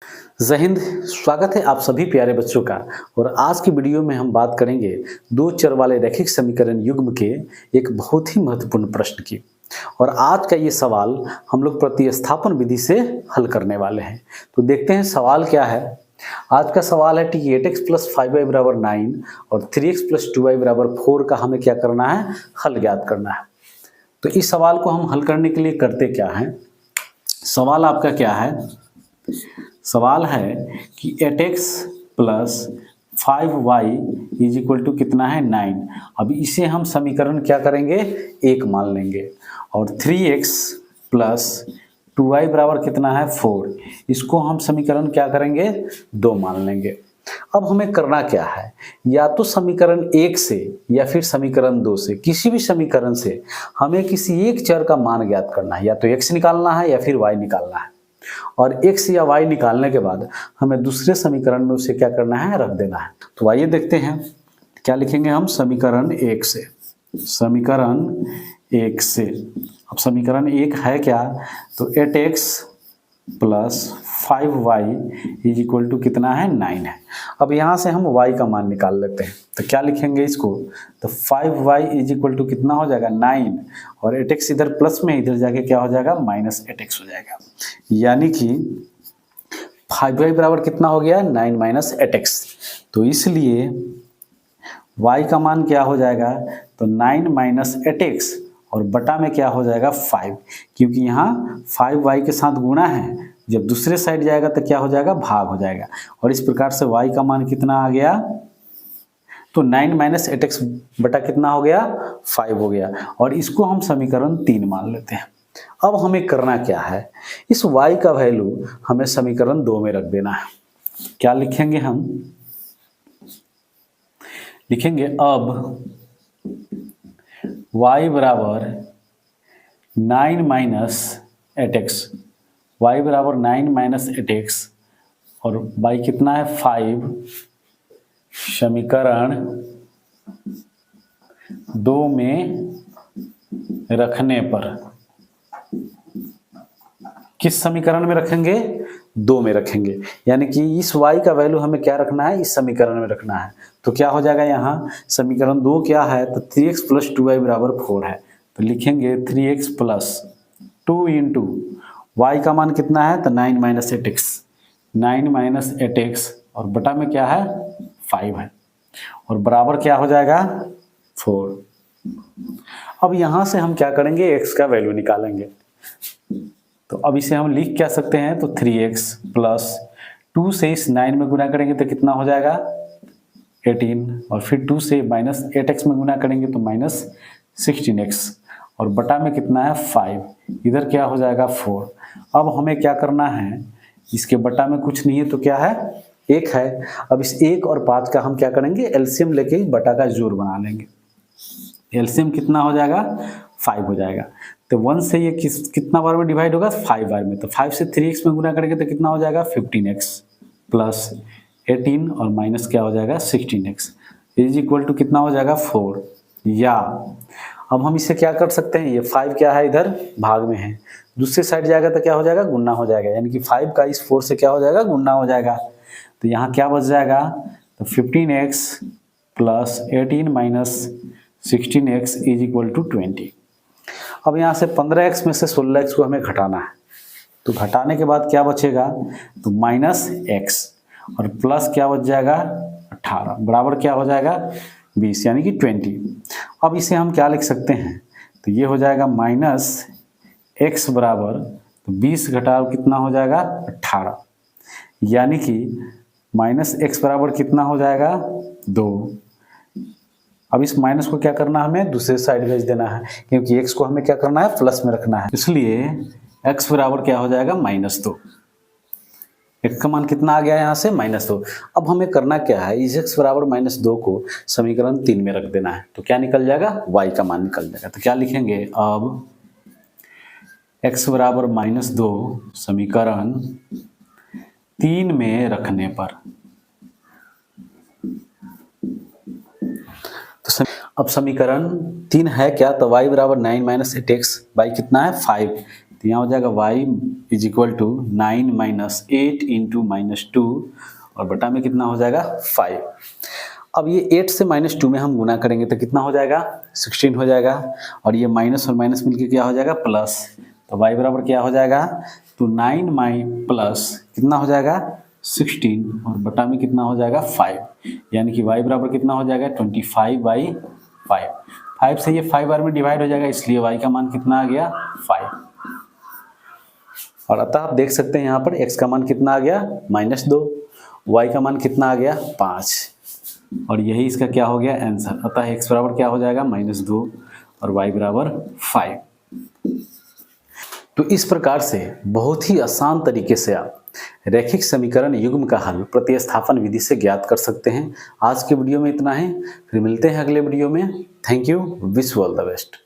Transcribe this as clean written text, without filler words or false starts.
जय हिंद। स्वागत है आप सभी प्यारे बच्चों का। और आज की वीडियो में हम बात करेंगे दो चर वाले रैखिक समीकरण युग्म के एक बहुत ही महत्वपूर्ण प्रश्न की। और आज का ये सवाल हम लोग प्रतिस्थापन विधि से हल करने वाले हैं। तो देखते हैं सवाल क्या है। आज का सवाल है कि 8x प्लस 5y बराबर 9 और 3x प्लस 2y बराबर 4 का हमें क्या करना है, हल ज्ञात करना है। तो इस सवाल को हम हल करने के लिए करते क्या हैं। सवाल आपका क्या है, सवाल है कि 8x plus 5y is equal to कितना है 9। अब इसे हम समीकरण क्या करेंगे, एक मान लेंगे। और 3x प्लस 2y बराबर कितना है 4, इसको हम समीकरण क्या करेंगे, 2 मान लेंगे। अब हमें करना क्या है, या तो समीकरण 1 से या फिर समीकरण 2 से, किसी भी समीकरण से हमें किसी एक चर का मान ज्ञात करना है। या तो x निकालना है या फिर y निकालना है। और x या y निकालने के बाद हमें दूसरे समीकरण में उसे क्या करना है, रख देना है। तो आइए देखते हैं क्या लिखेंगे हम समीकरण 1 से। समीकरण 1 से, अब समीकरण 1 है क्या, तो 8x plus 5y is equal to कितना है 9 है। अब यहाँ से हम y का मान निकाल लेते हैं। तो क्या लिखेंगे इसको, तो 5y इज इक्वल टू कितना हो जाएगा 9, और 8x इधर प्लस में इधर जाके क्या हो जाएगा माइनस 8x हो जाएगा। यानी कि 5y बराबर कितना हो गया 9 माइनस 8x। तो इसलिए y का मान क्या हो जाएगा, तो 9 माइनस 8x और बटा में क्या हो जाएगा 5, क्योंकि यहाँ 5y के साथ गुणा है, जब दूसरे साइड जाएगा तो क्या हो जाएगा, भाग हो जाएगा। और इस प्रकार से y का मान कितना आ गया, तो 9 माइनस 8x बटा कितना हो गया 5 हो गया। और इसको हम समीकरण 3 मान लेते हैं। अब हमें करना क्या है, इस y का वैल्यू हमें समीकरण 2 में रख देना है। क्या लिखेंगे हम, लिखेंगे अब y बराबर 9 माइनस 8x, y बराबर 9 माइनस 8x और y कितना है 5, समीकरण 2 में रखने पर, किस समीकरण में रखेंगे, 2 में रखेंगे। यानी कि इस y का वैल्यू हमें क्या रखना है, इस समीकरण में रखना है। तो क्या हो जाएगा, यहाँ समीकरण 2 क्या है, तो 3x प्लस 2y बराबर 4 है। तो लिखेंगे 3x प्लस 2 इंटू y का मान कितना है, तो 9 माइनस 8x, 9 माइनस 8x और बटा में क्या है 5 है, और बराबर क्या हो जाएगा 4। अब यहाँ से हम क्या करेंगे, x का वैल्यू निकालेंगे। तो अब इसे हम लिख क्या सकते हैं, तो 3x प्लस 2 से इस 9 में गुना करेंगे तो कितना हो जाएगा 18, और फिर 2 से माइनस 8x में गुना करेंगे तो माइनस 16x, और बटा में कितना है 5, इधर क्या हो जाएगा 4। अब हमें क्या करना है, इसके बटा में कुछ नहीं है तो क्या है 1 है। अब इस 1 और 5 का हम क्या करेंगे, एलसीएम लेके बटा का जोड़ बना लेंगे। एलसीएम कितना हो जाएगा 5 हो जाएगा। तो 1 से ये कितना बार में डिवाइड होगा, 5 बार में। तो 5 से 3x में गुना करेंगे तो कितना हो जाएगा 15x प्लस 18 और माइनस क्या हो जाएगा 16x इज इक्वल टू कितना हो जाएगा 4। या अब हम इसे क्या कर सकते हैं, ये 5 क्या है इधर भाग में है, दूसरी साइड जाएगा तो क्या हो जाएगा गुना हो जाएगा। यानी कि 5 का इस 4 से क्या हो जाएगा, गुना हो जाएगा। तो यहाँ क्या बच जाएगा, तो 15x plus 18 minus 16x is equal to 20। अब यहाँ से 15x में से 16x को हमें घटाना है। तो घटाने के बाद क्या बचेगा, तो माइनस x और प्लस क्या बच जाएगा 18 बराबर क्या हो जाएगा 20, यानी कि 20। अब इसे हम क्या लिख सकते हैं, तो ये हो जाएगा माइनस x बराबर, तो 20 घटाओ कितना हो जाएगा 18, यानी कि माइनस x बराबर कितना हो जाएगा 2। अब इस माइनस को क्या करना है, हमें दूसरे साइड भेज देना है, क्योंकि x को हमें क्या करना है प्लस में रखना है। इसलिए x बराबर क्या हो जाएगा -2। x का मान कितना आ गया यहाँ से -2। अब हमें करना क्या है, इस x बराबर -2 को समीकरण 3 में रख देना है। तो क्या निकल जाएगा, y का मान निकल जाएगा। तो क्या लिखेंगे, अब x बराबर -2 समीकरण 3 में रखने पर। तो अब समीकरण 3 है क्या, तो y बराबर 9 माइनस 8x, y कितना है 5। तो यहाँ हो जाएगा y is equal to 9 minus 8 into -2 और बटा में कितना हो जाएगा 5। अब ये 8 से -2 में हम गुना करेंगे तो कितना हो जाएगा 16 हो जाएगा और ये माइनस और माइनस मिलके क्या हो जाएगा प्लस। तो y बराबर क्या हो जाएगा तो 9 माइ प्लस कितना हो जाएगा 16 और बटा में कितना हो जाएगा 5, यानी कि y बराबर कितना हो जाएगा 25/5। 5 से ये 5 बार में डिवाइड हो जाएगा, इसलिए y का मान कितना आ गया 5। और अतः आप देख सकते हैं यहाँ पर x का मान कितना आ गया -2, y का मान कितना आ गया 5 और यही इसका क्या हो गया आंसर। अतः x बराबर क्या हो जाएगा -2 और y बराबर 5। तो इस प्रकार से बहुत ही आसान तरीके से आप रैखिक समीकरण युग्म का हल प्रतिस्थापन विधि से ज्ञात कर सकते हैं। आज के वीडियो में इतना ही, फिर मिलते हैं अगले वीडियो में। Thank you, wish you all the best.